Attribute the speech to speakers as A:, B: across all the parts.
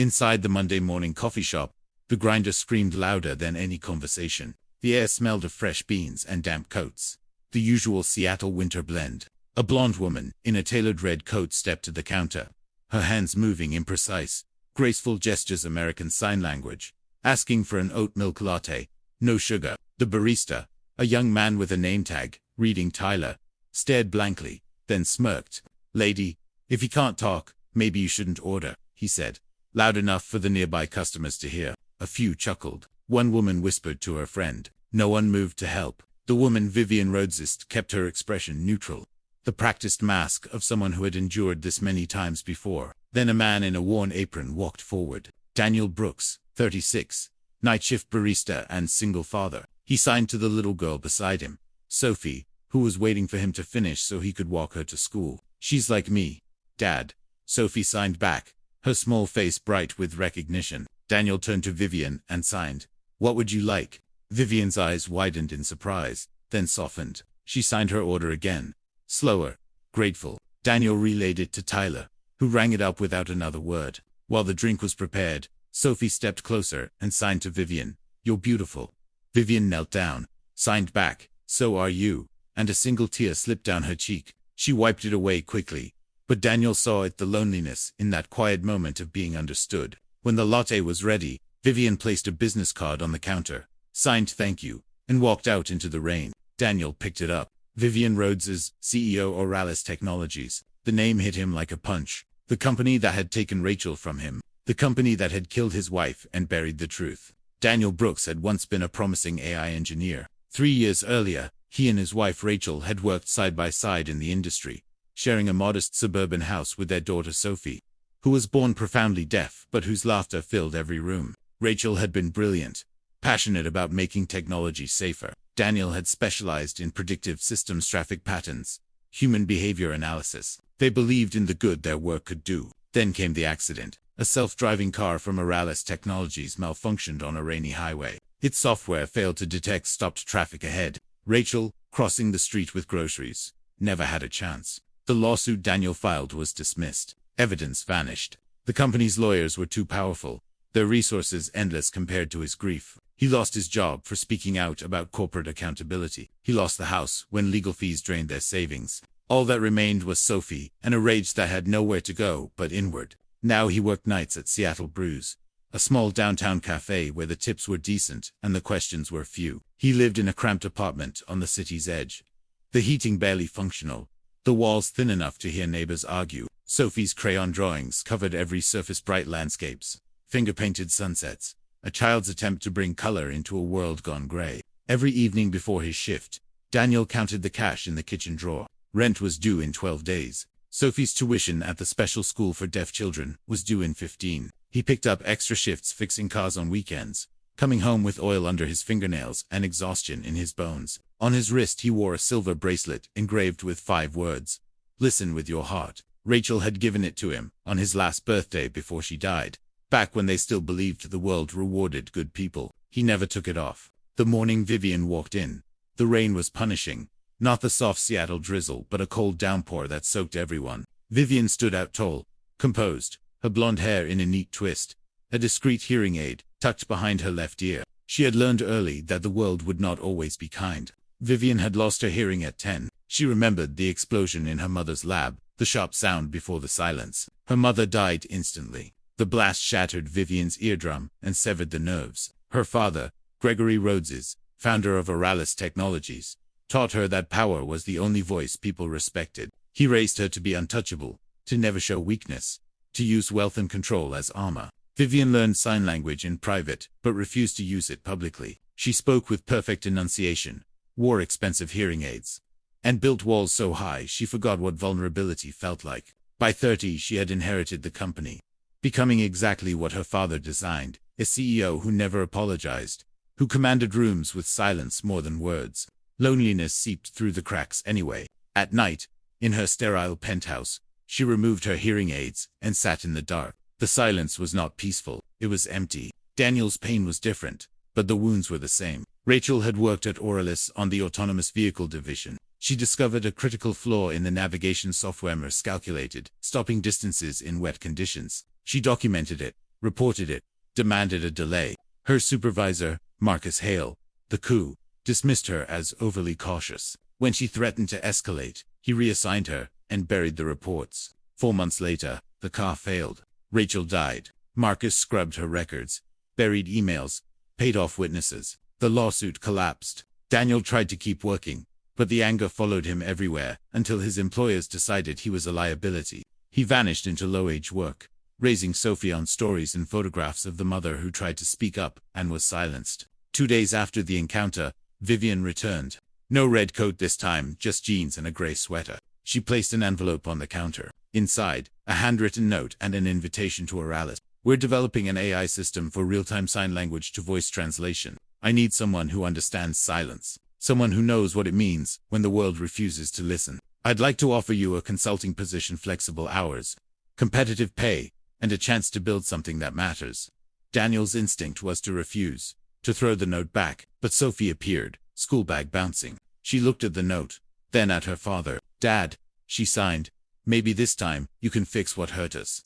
A: Inside the Monday morning coffee shop, the grinder screamed louder than any conversation. The air smelled of fresh beans and damp coats. The usual Seattle winter blend. A blonde woman, in a tailored red coat, stepped to the counter, her hands moving in precise, graceful gestures, American Sign Language, asking for an oat milk latte, no sugar. The barista, a young man with a name tag, reading Tyler, stared blankly, then smirked. "Lady, if you can't talk, maybe you shouldn't order," he said, loud enough for the nearby customers to hear. A few chuckled. One woman whispered to her friend. No one moved to help. The woman, Vivian Rhodes, kept her expression neutral, the practiced mask of someone who had endured this many times before. Then a man in a worn apron walked forward. Daniel Brooks, 36, night shift barista and single father. He signed to the little girl beside him, Sophie, who was waiting for him to finish so he could walk her to school. "She's like me, Dad," Sophie signed back, her small face bright with recognition. Daniel turned to Vivian and signed. "What would you like?" Vivian's eyes widened in surprise, then softened. She signed her order again, slower, grateful. Daniel relayed it to Tyler, who rang it up without another word. While the drink was prepared, Sophie stepped closer and signed to Vivian. "You're beautiful." Vivian knelt down, signed back, "So are you," and a single tear slipped down her cheek. She wiped it away quickly, but Daniel saw it, the loneliness in that quiet moment of being understood. When the latte was ready, Vivian placed a business card on the counter, signed "Thank you," and walked out into the rain. Daniel picked it up. Vivian Rhodes, CEO, Oralis Technologies. The name hit him like a punch. The company that had taken Rachel from him. The company that had killed his wife and buried the truth. Daniel Brooks had once been a promising AI engineer. 3 years earlier, he and his wife Rachel had worked side by side in the industry, sharing a modest suburban house with their daughter Sophie, who was born profoundly deaf but whose laughter filled every room. Rachel had been brilliant, passionate about making technology safer. Daniel had specialized in predictive systems, traffic patterns, human behavior analysis. They believed in the good their work could do. Then came the accident. A self-driving car from Oralis Technologies malfunctioned on a rainy highway. Its software failed to detect stopped traffic ahead. Rachel, crossing the street with groceries, never had a chance. The lawsuit Daniel filed was dismissed. Evidence vanished. The company's lawyers were too powerful, their resources endless compared to his grief. He lost his job for speaking out about corporate accountability. He lost the house when legal fees drained their savings. All that remained was Sophie, and a rage that had nowhere to go but inward. Now he worked nights at Seattle Brews, a small downtown cafe where the tips were decent and the questions were few. He lived in a cramped apartment on the city's edge, the heating barely functional, the walls thin enough to hear neighbors argue. Sophie's crayon drawings covered every surface, bright landscapes, finger-painted sunsets, a child's attempt to bring color into a world gone gray. Every evening before his shift, Daniel counted the cash in the kitchen drawer. Rent was due in 12 days. Sophie's tuition at the special school for deaf children was due in 15. He picked up extra shifts fixing cars on weekends, coming home with oil under his fingernails and exhaustion in his bones. On his wrist he wore a silver bracelet engraved with 5 words. "Listen with your heart." Rachel had given it to him on his last birthday before she died, back when they still believed the world rewarded good people. He never took it off. The morning Vivian walked in, the rain was punishing. Not the soft Seattle drizzle, but a cold downpour that soaked everyone. Vivian stood out tall, composed, her blonde hair in a neat twist, a discreet hearing aid tucked behind her left ear. She had learned early that the world would not always be kind. Vivian had lost her hearing at 10. She remembered the explosion in her mother's lab, the sharp sound before the silence. Her mother died instantly. The blast shattered Vivian's eardrum and severed the nerves. Her father, Gregory Rhodes, founder of Oralis Technologies, taught her that power was the only voice people respected. He raised her to be untouchable, to never show weakness, to use wealth and control as armor. Vivian learned sign language in private, but refused to use it publicly. She spoke with perfect enunciation, wore expensive hearing aids, and built walls so high she forgot what vulnerability felt like. By 30, she had inherited the company, becoming exactly what her father designed, a CEO who never apologized, who commanded rooms with silence more than words. Loneliness seeped through the cracks anyway. At night, in her sterile penthouse, she removed her hearing aids and sat in the dark. The silence was not peaceful, it was empty. Daniel's pain was different, but the wounds were the same. Rachel had worked at Oralis on the autonomous vehicle division. She discovered a critical flaw in the navigation software miscalculated, stopping distances in wet conditions. She documented it, reported it, demanded a delay. Her supervisor, Marcus Hale, the coup, dismissed her as overly cautious. When she threatened to escalate, he reassigned her and buried the reports. 4 months later, the car failed. Rachel died. Marcus scrubbed her records, buried emails, paid off witnesses. The lawsuit collapsed. Daniel tried to keep working, but the anger followed him everywhere until his employers decided he was a liability. He vanished into low-age work, raising Sophie on stories and photographs of the mother who tried to speak up and was silenced. 2 days after the encounter, Vivian returned. No red coat this time, just jeans and a gray sweater. She placed an envelope on the counter. Inside, a handwritten note and an invitation to Oralis. We're developing an AI system for real-time sign language to voice translation. I need someone who understands silence. Someone who knows what it means when the world refuses to listen. I'd like to offer you a consulting position, flexible hours, competitive pay, and a chance to build something that matters. Daniel's instinct was to refuse, to throw the note back, but Sophie appeared, school bag bouncing. She looked at the note, then at her father. Dad, she signed, maybe this time you can fix what hurt us.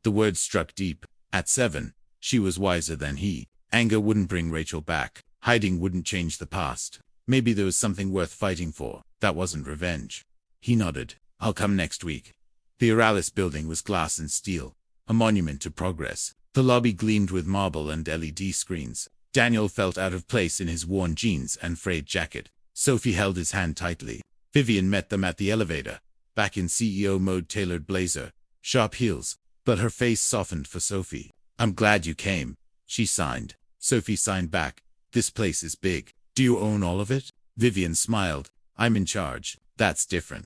A: The words struck deep. At 7, she was wiser than he. Anger wouldn't bring Rachel back. Hiding wouldn't change the past. Maybe there was something worth fighting for. That wasn't revenge. He nodded. I'll come next week. The Oralis building was glass and steel, a monument to progress. The lobby gleamed with marble and LED screens. Daniel felt out of place in his worn jeans and frayed jacket. Sophie held his hand tightly. Vivian met them at the elevator, back in CEO mode, tailored blazer, sharp heels, but her face softened for Sophie. I'm glad you came, she signed. Sophie signed back. This place is big. Do you own all of it? Vivian smiled. I'm in charge. That's different.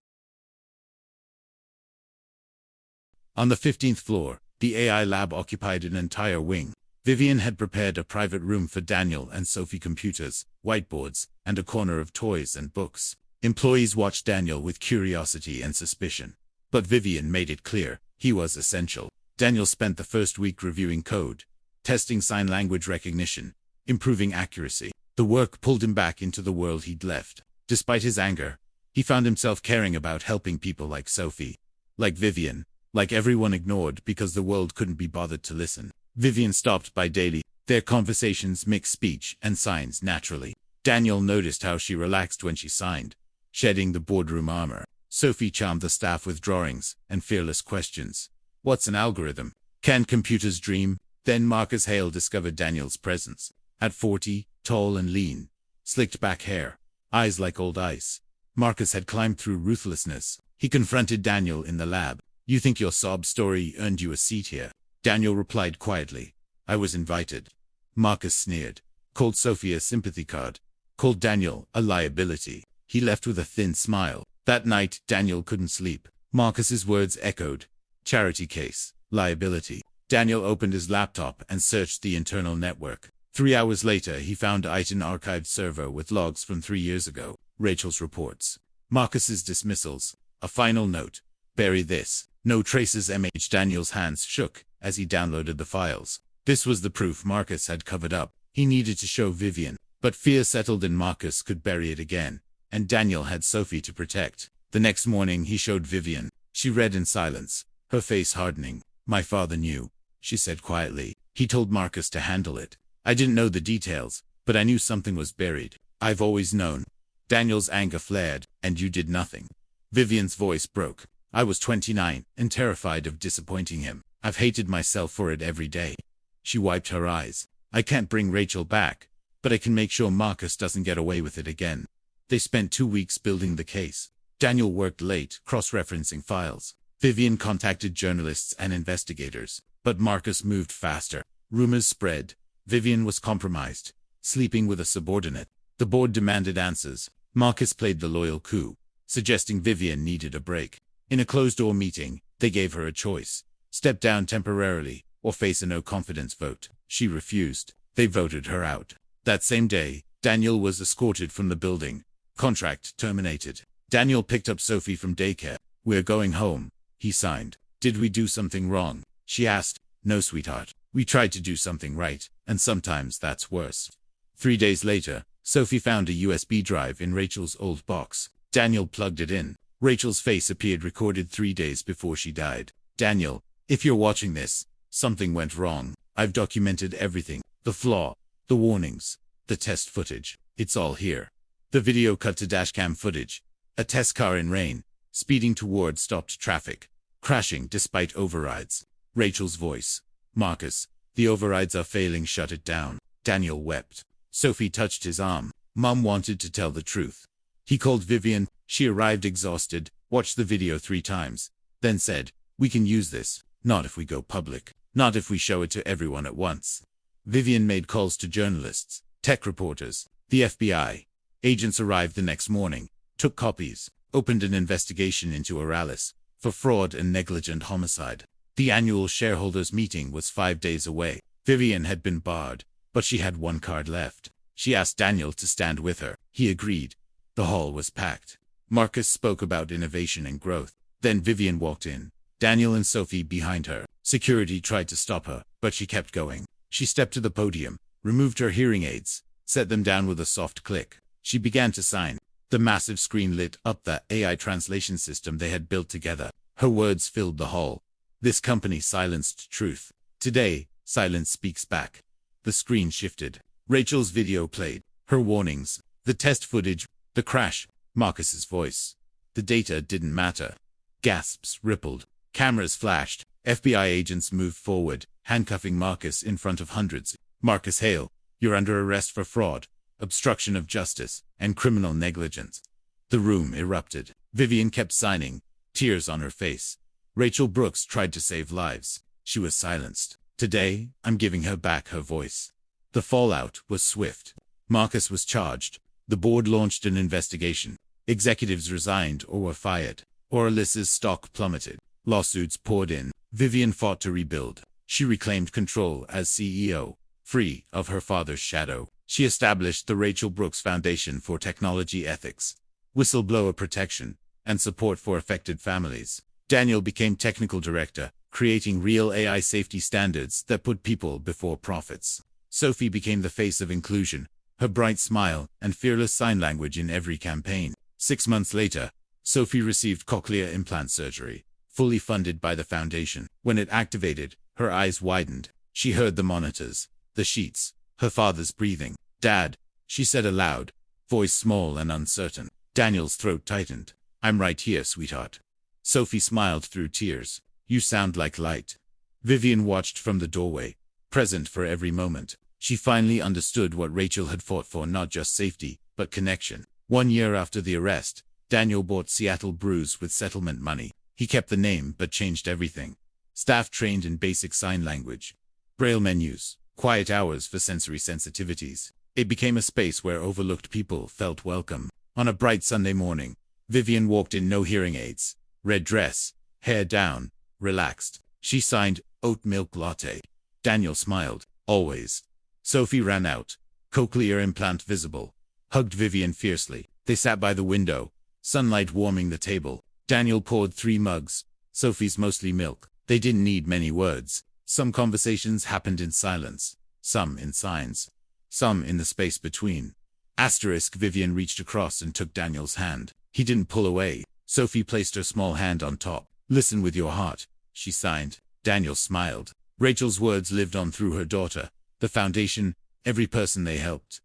A: On the 15th floor, the AI lab occupied an entire wing. Vivian had prepared a private room for Daniel and Sophie, computers, whiteboards, and a corner of toys and books. Employees watched Daniel with curiosity and suspicion. But Vivian made it clear, he was essential. Daniel spent the first week reviewing code, testing sign language recognition, improving accuracy. The work pulled him back into the world he'd left. Despite his anger, he found himself caring about helping people like Sophie, like Vivian, like everyone ignored because the world couldn't be bothered to listen. Vivian stopped by daily. Their conversations mixed speech and signs naturally. Daniel noticed how she relaxed when she signed, shedding the boardroom armor. Sophie charmed the staff with drawings and fearless questions. What's an algorithm? Can computers dream? Then Marcus Hale discovered Daniel's presence. At 40, tall and lean, slicked back hair, eyes like old ice. Marcus had climbed through ruthlessness. He confronted Daniel in the lab. You think your sob story earned you a seat here? Daniel replied quietly. I was invited. Marcus sneered, called Sophie a sympathy card, called Daniel a liability. He left with a thin smile. That night, Daniel couldn't sleep. Marcus's words echoed. Charity case, liability. Daniel opened his laptop and searched the internal network. 3 hours later, he found an archived server with logs from 3 years ago. Rachel's reports. Marcus's dismissals. A final note. Bury this. No traces. Daniel's hands shook as he downloaded the files. This was the proof Marcus had covered up. He needed to show Vivian, but fear settled in. Marcus could bury it again, and Daniel had Sophie to protect. The next morning he showed Vivian. She read in silence, her face hardening. My father knew, she said quietly. He told Marcus to handle it. I didn't know the details, but I knew something was buried. I've always known. Daniel's anger flared. And you did nothing. Vivian's voice broke. I was 29 and terrified of disappointing him. I've hated myself for it every day. She wiped her eyes. I can't bring Rachel back, but I can make sure Marcus doesn't get away with it again. They spent 2 weeks building the case. Daniel worked late, cross-referencing files. Vivian contacted journalists and investigators, but Marcus moved faster. Rumors spread. Vivian was compromised, sleeping with a subordinate. The board demanded answers. Marcus played the loyal coup, suggesting Vivian needed a break. In a closed-door meeting, they gave her a choice. Step down temporarily, or face a no-confidence vote. She refused. They voted her out. That same day, Daniel was escorted from the building. Contract terminated. Daniel picked up Sophie from daycare. We're going home, he signed. Did we do something wrong? She asked. No, sweetheart. We tried to do something right, and sometimes that's worse. 3 days later, Sophie found a USB drive in Rachel's old box. Daniel plugged it in. Rachel's face appeared recorded 3 days before she died. Daniel, if you're watching this, something went wrong. I've documented everything. The flaw, the warnings, the test footage. It's all here. The video cut to dashcam footage. A test car in rain, speeding toward stopped traffic, crashing despite overrides. Rachel's voice. Marcus, the overrides are failing, shut it down. Daniel wept. Sophie touched his arm. Mom wanted to tell the truth. He called Vivian. She arrived exhausted, watched the video 3 times, then said, "We can use this. Not if we go public. Not if we show it to everyone at once." Vivian made calls to journalists, tech reporters, the FBI. Agents arrived the next morning, took copies, opened an investigation into Oralis for fraud and negligent homicide. The annual shareholders meeting was 5 days away. Vivian had been barred, but she had one card left. She asked Daniel to stand with her. He agreed. The hall was packed. Marcus spoke about innovation and growth. Then Vivian walked in, Daniel and Sophie behind her. Security tried to stop her, but she kept going. She stepped to the podium, removed her hearing aids, set them down with a soft click. She began to sign. The massive screen lit up the AI translation system they had built together. Her words filled the hall. This company silenced truth. Today, silence speaks back. The screen shifted. Rachel's video played. Her warnings. The test footage. The crash. Marcus's voice. The data didn't matter. Gasps rippled. Cameras flashed. FBI agents moved forward, handcuffing Marcus in front of hundreds. "Marcus Hale, you're under arrest for fraud, obstruction of justice, and criminal negligence." The room erupted. Vivian kept signing, tears on her face. Rachel Brooks tried to save lives. She was silenced. Today, I'm giving her back her voice. The fallout was swift. Marcus was charged. The board launched an investigation. Executives resigned or were fired. Oralis's stock plummeted. Lawsuits poured in. Vivian fought to rebuild. She reclaimed control as CEO, free of her father's shadow. She established the Rachel Brooks Foundation for Technology Ethics, whistleblower protection, and support for affected families. Daniel became technical director, creating real AI safety standards that put people before profits. Sophie became the face of inclusion, her bright smile and fearless sign language in every campaign. 6 months later, Sophie received cochlear implant surgery, fully funded by the foundation. When it activated, her eyes widened. She heard the monitors, the sheets, her father's breathing. "Dad," she said aloud, voice small and uncertain. Daniel's throat tightened. "I'm right here, sweetheart." Sophie smiled through tears. "You sound like light." Vivian watched from the doorway, present for every moment. She finally understood what Rachel had fought for, not just safety, but connection. 1 year after the arrest, Daniel bought Seattle Brews with settlement money. He kept the name but changed everything. Staff trained in basic sign language, braille menus, quiet hours for sensory sensitivities. It became a space where overlooked people felt welcome. On a bright Sunday morning, Vivian walked in, no hearing aids, red dress, hair down, relaxed. She signed, "Oat milk latte." Daniel smiled, "Always." Sophie ran out, cochlear implant visible, hugged Vivian fiercely. They sat by the window, sunlight warming the table. Daniel poured 3 mugs, Sophie's mostly milk. They didn't need many words. Some conversations happened in silence, some in signs, some in the space between. Vivian reached across and took Daniel's hand. He didn't pull away. Sophie placed her small hand on top. "Listen with your heart," she signed. Daniel smiled. Rachel's words lived on through her daughter, the foundation, every person they helped.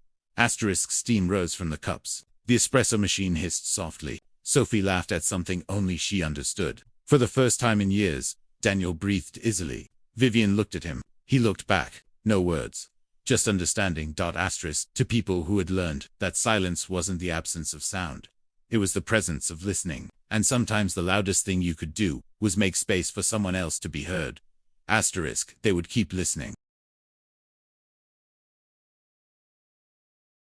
A: Steam rose from the cups. The espresso machine hissed softly. Sophie laughed at something only she understood. For the first time in years, Daniel breathed easily. Vivian looked at him. He looked back. No words. Just understanding. To people who had learned that silence wasn't the absence of sound. It was the presence of listening. And sometimes the loudest thing you could do was make space for someone else to be heard. They would keep listening.